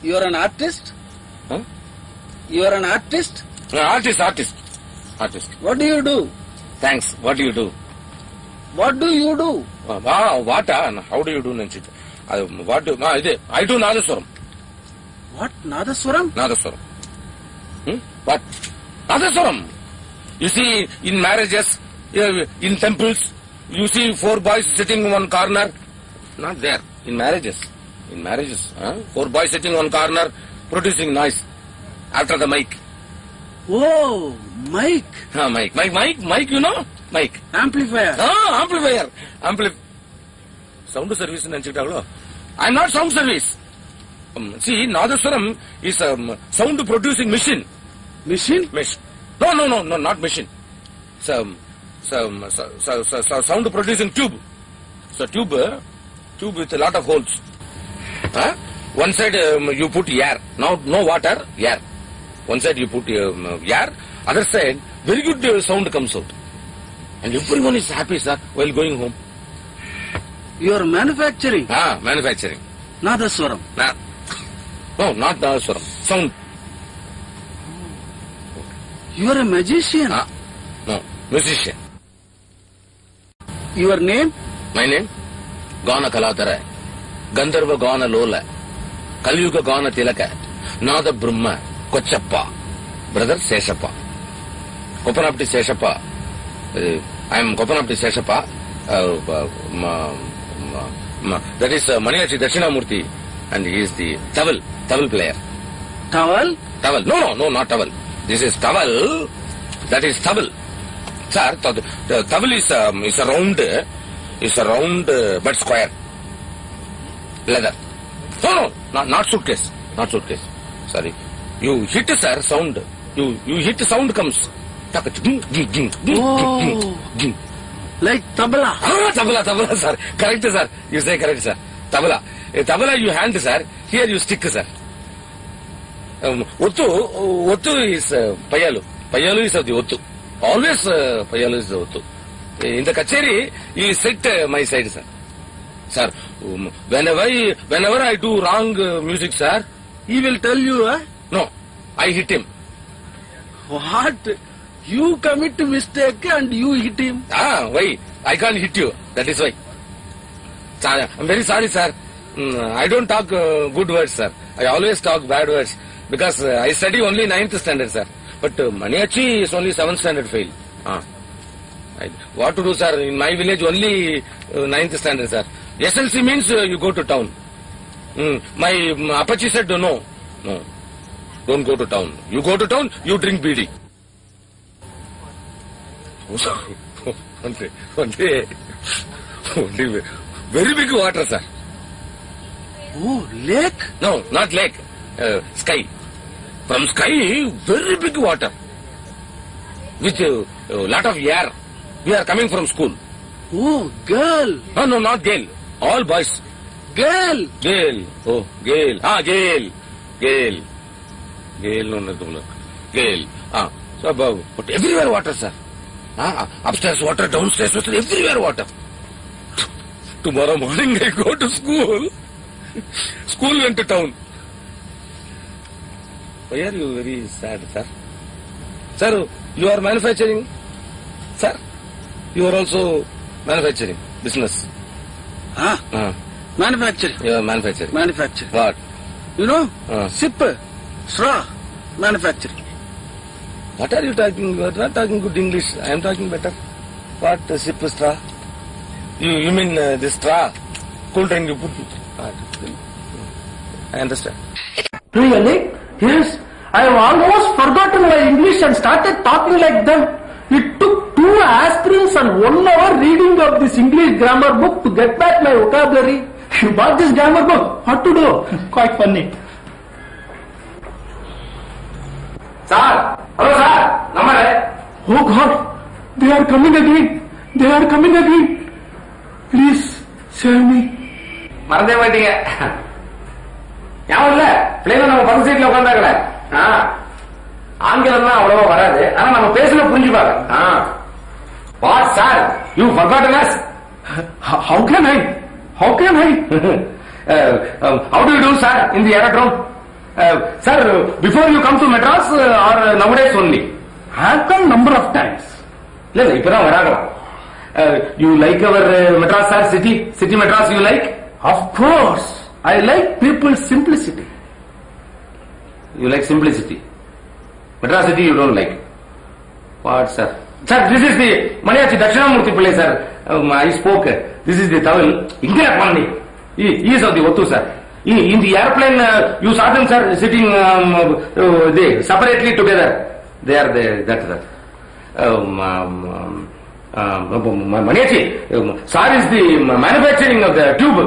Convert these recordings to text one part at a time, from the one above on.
You are an artist? Huh? You are an artist? Artist. What do you do? Thanks. What do you do? What do you do? What? How do you do? I do Nadaswaram. What? Nadaswaram? Nadaswaram. What? Nadaswaram. You see, in marriages, in temples, you see 4 boys sitting in one corner. Not there. In marriages. 4 boys sitting in one corner, producing noise after the mic. Oh, mic. Mic, you know? Mic. Amplifier. Amplifier. Sound service. I'm not sound service. See, Nadaswaram is a sound producing machine. Machine? No, not machine. Sound producing tube. So tube with a lot of holes. One side you put air. Now no water, air. One side you put air. Other side, very good sound comes out. And everyone is happy, sir, while going home. You are manufacturing? Manufacturing. Nadaswaram. No, not Nadaswaram. Sound. You are a magician? No, musician. Your name? My name? Gana Kaladara. Gandharva Gana Lola. Kalyuga Gana Tilaka. Nada Brahma. Kochappa. Brother Seshappa. Kopanapti Seshappa. I am Kopanapti Seshappa. That is Maniachi Dakshinamurti. And he is the towel player. Towel? Towel. No, not towel. This is towel. That is towel. Sir, the towel is a round but square. Leather. No, not suitcase. Not suitcase. Sorry. You hit, sir, sound. You hit, sound comes. Oh, like tabla. Tabla, sir. Correct, sir. You say correct, sir. Tabla. Tabla you hand, sir. Here you stick, sir. Ottu is Payalu. Payalu is of the Ottu. Always Payalu is the Ottu. In the Kacheri, he sit my side, sir. Sir, whenever I do wrong music, sir, He will tell you, no, I hit him. What? You commit mistake and you hit him? Why? I can't hit you. That is why. Sir, I'm very sorry, sir. I don't talk good words, sir. I always talk bad words. Because I study only 9th standard, sir. But Maniachi is only 7th standard fail. What to do, sir? In my village, only 9th standard, sir. SLC means you go to town. My Apache said, no. Don't go to town. You go to town, you drink BD. One day, very big water, sir. Oh, lake? No, not lake. Sky. From sky, very big water. With a lot of air. We are coming from school. Oh, girl. No, not girl. All boys. Girl. Oh, Gale. Gale. No, Gale. So, but everywhere water, sir. Upstairs water, downstairs water, everywhere water. Tomorrow morning I go to school. School went to town. Why are you very sad, sir? Sir, you are manufacturing. Sir, you are also manufacturing business. Manufacturing. You are manufacturing. Manufacturing. What? You know? Sip, straw, manufacturing. What are you talking? You are not talking good English. I am talking better. What sip, straw? You mean this straw? Cool drink you put. I understand. Really? Yes. I have almost forgotten my English and started talking like them. It took 2 aspirins and 1 hour reading of this English grammar book to get back my vocabulary. You bought this grammar book? What to do? Quite funny. Sir! Hello, sir! Namare! Oh God! They are coming again! Please, save me. மறந்தே போயிட்டீங்க. ஞாபகம் இல்ல? பிள்ளைங்க நம்ம பங்கு சீட்ல உட்கார்ந்தாங்களே. ஆங்கிலம் தான் அவ்வளவா வராது. ஆனா நம்ம பேசுன புரிஞ்சுப்பாங்க. What, sir? You forgotten us? How can I? How do you do, sir, in the aerodrome? Sir, before you come to Madras or nowadays only? I have come number of times. இல்ல இப்பதான் வராங்களாம். You like our Madras, sir, city Madras you like? Of course. I like people's simplicity. You like simplicity. Madras city you don't like. What, sir? Sir, this is the Maniachi Dakshinamurthy Pillai, sir. I spoke. This is the Tamil. India Pandi. He is of the Ottu, sir. In the airplane, you saw them, sir, sitting they separately together. They are that. Maniachi, sir is the manufacturing of the tube.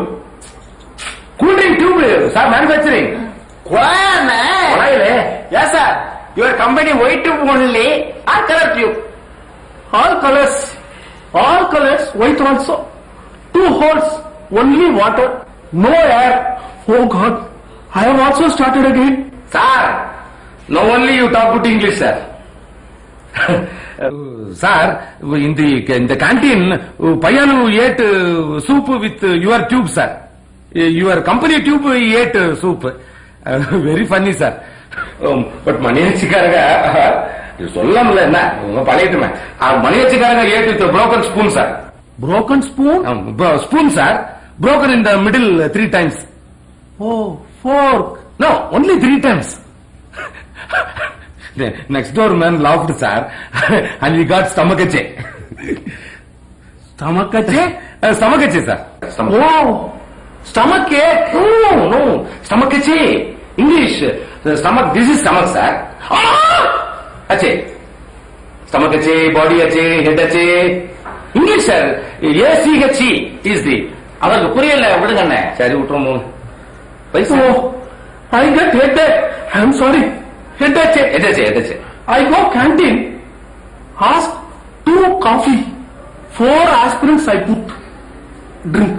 Cool drink tube, sir, manufacturing. Yes, sir. Your company white tube only or color tube? All colors, white also. 2 holes, only water, no air. Oh God, I have also started again. Sir, no only you talk good English, sir. Sir, in the canteen, Payalu ate soup with your tube, sir. Your company tube ate soup. Very funny, sir. But Maniachikarga, you சொல்ல என்ன பழையட்டுமே Maniachikarga ate with a broken spoon, sir. Broken spoon? Spoon, sir. Broken in the middle 3 times. Oh, fork. No, only 3 times. The next door man laughed, sir, and we got stomachache. Stomachache? Stomachache, sir. Oh, stomachache? No, stomachache. English. Stomach, this is stomach, sir. Ah! Ache. Stomachache, body ache, head ache. English, sir. ACHE is the. அவருக்கு புரியல விடுங்க. சரி விட்டுறோம். I get headache. I'm sorry. Headache. I go canteen. Ask 2 coffee. 4 aspirins I put. Drink.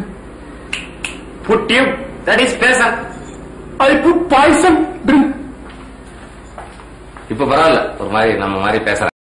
Put tube. That is poison. I put poison. Drink. இப்ப பரவாயில்ல ஒரு மாதிரி நம்ம மாதிரி பேச